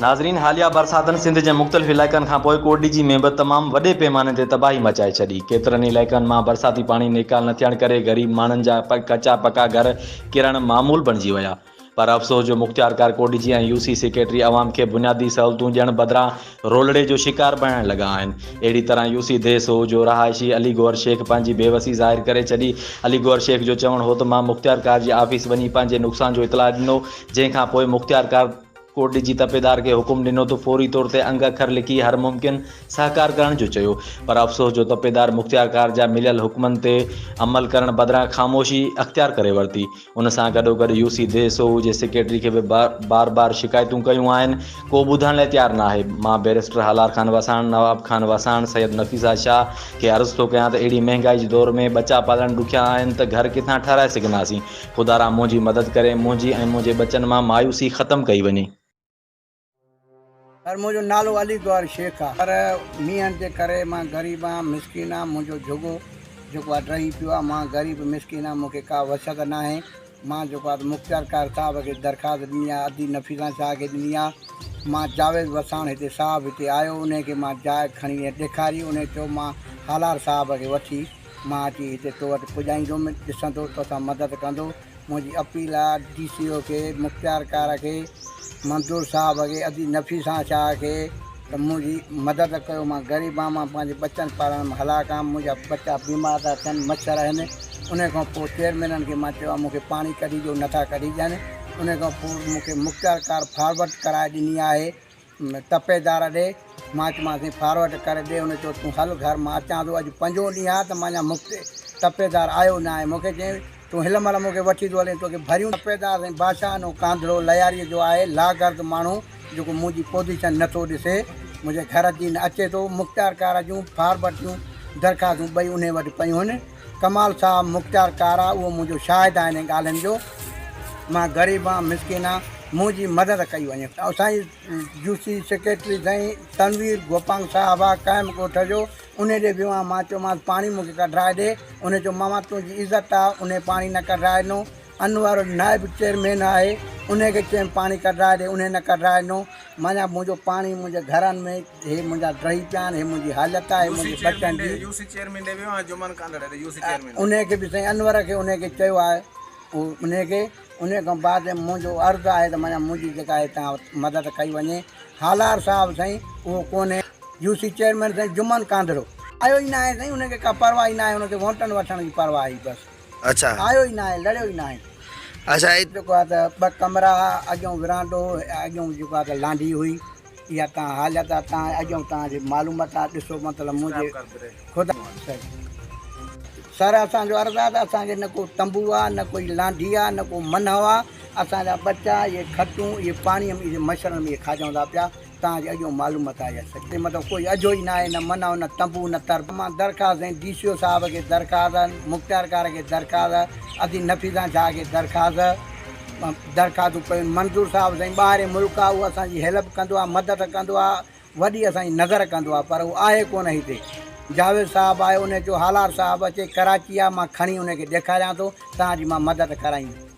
नाज़रीन, हालिया बरसातन सिंध के मुख़्तलिफ़ इलाइक़नि खां पोइ कोटडीजी में भी तमाम वॾे पैमाने ते तबाही मचाए छॾी। केतिरनि इलाइक़नि मां बरसाती पानी निकाल न थियण करे ग़रीब माण्हुनि जा कचा पका घर किरण मामूल बणिजी विया। पर अफ़सोस जो मुख़्तियार कार कोटडीजी ऐं यूसी सेक्रेटरी अवाम के बुनियादी सहूलतूं ॾियण बदिरां रोलड़े जो शिकार बणण लॻा आहिनि। अहिड़ी तरह यूसी देसो जो रहायशी अली गौहर शेख पंहिंजी बेवसी ज़ाहिर करे छॾी। अली गौहर शेख जो चवणु हो त मां मुख़्तियार कार जी ऑफिस वञी पंहिंजे नुक़सान जो इतलाह ॾिनो, जंहिंखां पोइ मुख़्तियार कार कोटडीजी तपेदार के हुकुम ॾिनो तो फौरी तौर ते अंग अखर लिखी हर मुमकिन सहकार करण जो चयो। पर अफ़सोस जो तपेदार मुख़्तियार कार जा मिलियल हुक्मनि ते अमल करण बदिरां ख़ामोशी अख़्तियार करे वरिती। उन सां गॾोगॾु यूसी देसो जे सेक्रेटरी खे बि बार बार शिकायतूं कयूं आहिनि, को ॿुधण लाइ तयारु न आहे। मां बैरिस्टर हालार खान वसाण, नवाब खान वसाण, सैयद नफ़ीसा शाह खे अर्ज़ु थो कयां त अहिड़ी महांगाई जे दौर में बचा पालण ॾुखिया आहिनि त घर किथां ठाराए सघंदासीं। ख़ुदा रा मुंहिंजी मदद करे मुंहिंजी ऐं मुंहिंजे बचनि मां मायूसी ख़तमु कई वञे। सर, मुझो नालो अली गौहर शेख है। पर मीहन के करे मां गरीब हाँ, मिसकिन हाँ। मुझो जोगो जो रही पियो मां गरीब मिसकिन हाँ। मूंखे का वसत ना है। मां जो मुख़्तियार कार साहब के दरख़्वास्त दी आहे, अदी नफ़ीसा शाह के दी आहे। मां जावेद वसाण हिते साहब हिते आयो, उन के मां जाइ खणी ॾेखारी। उन चयो मां हालार साहब के वठी मां अची हिते तो वटि पुॼाईंदुमि, ॾिसंदो तोसां मदद कंदो। मुंहिंजी अपील आहे DCO के, मुख़्तियार कार के, मंजूर साहब के, अदी नफ़ीसा शाह के त मुंहिंजी मदद कयो। मां गरीब आहियां, मां पंहिंजे बचनि पालण में हलाक आहियां। मुंहिंजा बच्चा बीमार था थियनि, मच्छर आहिनि। उन खां पोइ चेयरमैननि खे मां चयो मूंखे पाणी कढी ॾियो, नथा कढी ॾियनि। उन खां पोइ मूंखे मुख़्तियार कार फॉर्वड कराए ॾिनी आहे तपेदार ॾे। मां चयोमांसि फॉर्वड करे ॾे। उन चयो तूं हल घर, मां अचां थो। अॼु 5हों ॾींहुं आहे त मां तपेदार आयो न आहे। मूंखे चई तूं हिन महिल मूंखे वठी थो हले, तोखे भरियूं तपेदार ऐं बादशाह नो कांधड़ो लयारीअ जो आहे लागर्द माण्हू जेको मुंहिंजी पोजीशन नथो ॾिसे, मुंहिंजे घर जी न अचे थो। मुख़्तियार कार जूं फॉर्वड जूं दरख़्वास्तूं ॿई उन वटि पियूं आहिनि। कमाल साहब मुख़्तियार कार आहे, उहो मुंहिंजो शाहिद आहे इन ॻाल्हियुनि जो। मां गरीब आहियां, मिसकिन आहे, मुंहिंजी मदद कई वञे। असांजी यूसी सेक्रेटरी साईं तनवीर गोपांग साहब आहे काइम ॻोठ जो, उन ॾे वियो आहियां। मां चयोमांसि पाणी मूंखे कढाए ॾे। उन चयो मामा तुंहिंजी इज़त आहे, उन पाणी न कढाए ॾिनो। अनवर नाइब चेयरमैन आहे, उनखे चयमि पाणी कढाए ॾे, उन न कढाए ॾिनो। माना मुंहिंजो पाणी मुंहिंजे घरनि में हे मुंहिंजा ड्रही पिया आहिनि, हे मुंहिंजी हालत आहे मुंहिंजे बचनि जी। उनखे बि साईं अनवर खे उनखे चयो आहे, उनखे उन खां बाद मुंहिंजो अर्ज़ु आहे त माना मुंहिंजी जेका हितां मदद कई वञे। हालार साहब साईं उहो कोन्हे, यूसी चेयरमैन साईं जुमन कांधड़ो आयो ई न आहे साईं। उनखे का परवाह ई न आहे, उनखे वोटनि वठण जी परवाह ई बसि। अच्छा, आयो ई न आहे, लड़ियो ई न आहे। अच्छा, जेको आहे त 2 कमरा, अॻियों विरांडो, अॻियों जेको आहे त लांडी हुई। इहा तव्हां हालत आहे, तव्हां अॻियों तव्हांजी मालूमात आहे। ॾिसो मतिलबु मुंहिंजे ख़ुदा सर असांजो अर्ज़ु आहे त असांखे न को तंबू आहे, न कोई लांडी आहे, न को मनव आहे। असांजा बच्चा इहे खटूं इहे पाणीअ में, इहे मच्छरनि में खाजूं था पिया। तव्हांजे अॻियों मालूमात आहे सच्ची, मतिलबु कोई अजो ई न आहे, न मनव, न तंबू, न तर। मां दरख़्वास्त ऐं DCO साहब खे दरख़्वास्त, मुख़्तियार कार खे दरख़्वास्त, अदी नफ़ीसा शाह खे दरख़्वास्तूं कयूं। मंजूर साहब साईं ॿाहिरि मुल्क आहे, उहो असांजी हेल्प कंदो आहे, मदद कंदो आहे, वॾी असांजी नज़र कंदो आहे। पर उहो आहे कोन हिते। जावेद साहब आहे, उन जो हालार साहब अचे कराची आहे, मां खणी उनखे ॾेखारियां थो, तव्हांजी मां मदद कराईंदुमि।